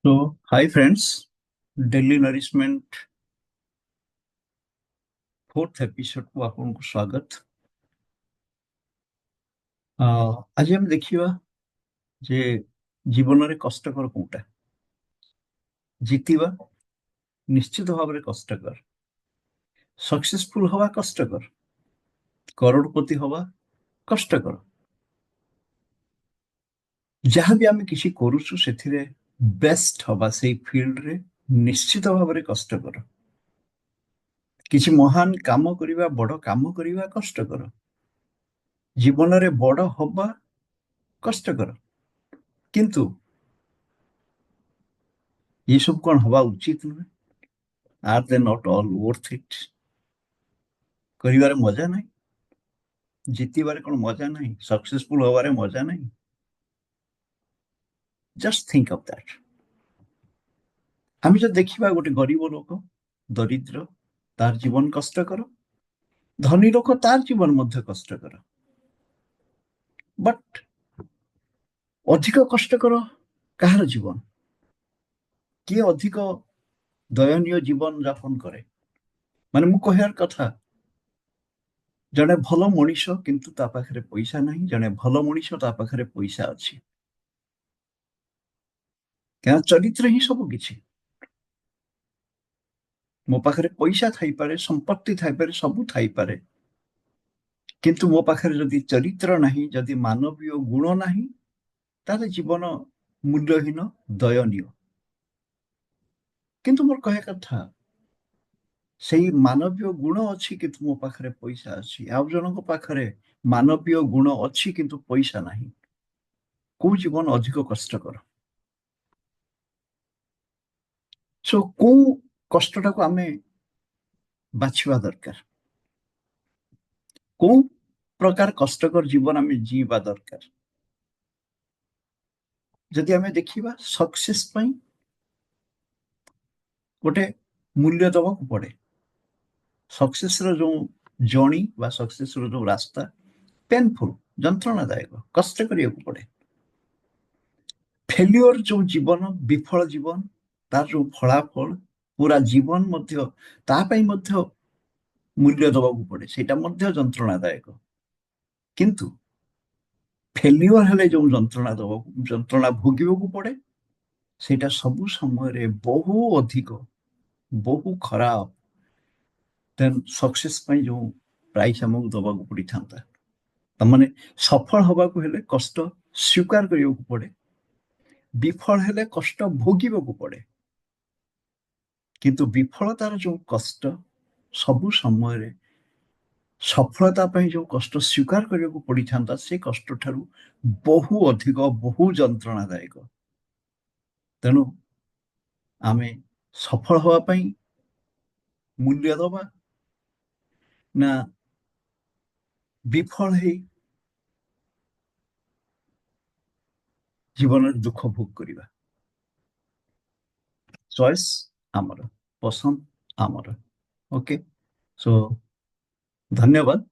So, hi friends, Daily Nourishment fourth episode को आपको स्वागत। आज हम देखिए जे जीवन रे कष्टकर कोटा जीतिबा निश्चित भाव में कष्टकर, सक्सेसफुल हवा कष्टकर, करोड़पति हवा कष्टकर। जहाँ भी आम किसी करुचु से बेस्ट हवा से फील्ड रे निश्चित भाव में कष्टकर। किसी महान काम करिबा बड़ काम करिबा कष्टकर, जीवन रे बड़ हवा कष्टकर। किंतु ये सब कौन हवा उचित नुहे? Are they not all worth it? करिबारे मजा नहीं, जीतिबारे कौन मजा नहीं, सक्सेसफुल हवारे मजा नहीं? Just think of that. हम जो देखिबा गोटे गरीब लोक, दरिद्र, तार जीवन कष्टकर, धनी लोक तार जीवन मध्य कष्टकर। बट अधिक कष्टकर काହାର जीवन? किए अधिक दयनीय जीवन यापन करे? माने मु कहयार कथा, जड़े भल मनीष किंतु ता पाखरे पैसा नहीं, जड़े भल मनीष ता पाखरे पैसा अच्छी। क्या चरित्र ही सब किछि। मो पाखरे पैसा थाई पारे, संपत्ति थाई पारे, सबु थाई पारे, किंतु मो पाखरे जदि चरित्र नहीं, जदि मानवीय गुण नहीं, ताले जीवन मूल्यहीन, दयनीय। किंतु मोर कहे कथा, सेही मानवीय गुण अच्छी किंतु मो पाखरे पैसा अच्छी, आउ जनक पाखरे मानवीय गुण अच्छी किंतु पैसा नहीं, को जीवन अधिक कष्टकर? सो को कष्टटा को आमे बाछिबा दरकार, को प्रकार कष्टकर जीवन आमे जीवा दरकार। जदि आमे देखिबा सक्सेस पई गोटे मूल्य दबाक पड़े। सक्सेस रो जो जर्नी बा सक्सेस रो जो रास्ता पेनफुल, जंत्रणादायक, कष्ट करिया पड़े। फेल्योर जो जीवन, विफल जीवन, तार जो फलाफल पूरा जीवन मध्य ता पई मध्य मूल्य दबाक पड़े, सेटा मध्य जंत्रणादायक। किंतु फेल्योर हेले जो जंत्रणा भोगिबा पड़े, सेटा सब समय रे बहु अधिक, बहु खराब देन सक्सेस पई जो प्राइस हमକୁ दबाक पड़ी थांता। तमाने सफल हबाकू हेले कष्ट स्वीकार करिया पड़े, विफल हेले कष्ट भोगिबा पड़े। किंतु विफलतार जो कष्ट सबु समय रे सफलता पई जो कष्ट स्वीकार करिया पड़ी थांता, से कष्ट ठारू बहु अधिक, बहु जंत्रणादायक। तेणु आमे सफल हवा पई मूल्य दबा ना विफल हे जीवन दुख भोग करिबा? चॉइस आमर, पसंद आमर। ओके, सो धन्यवाद।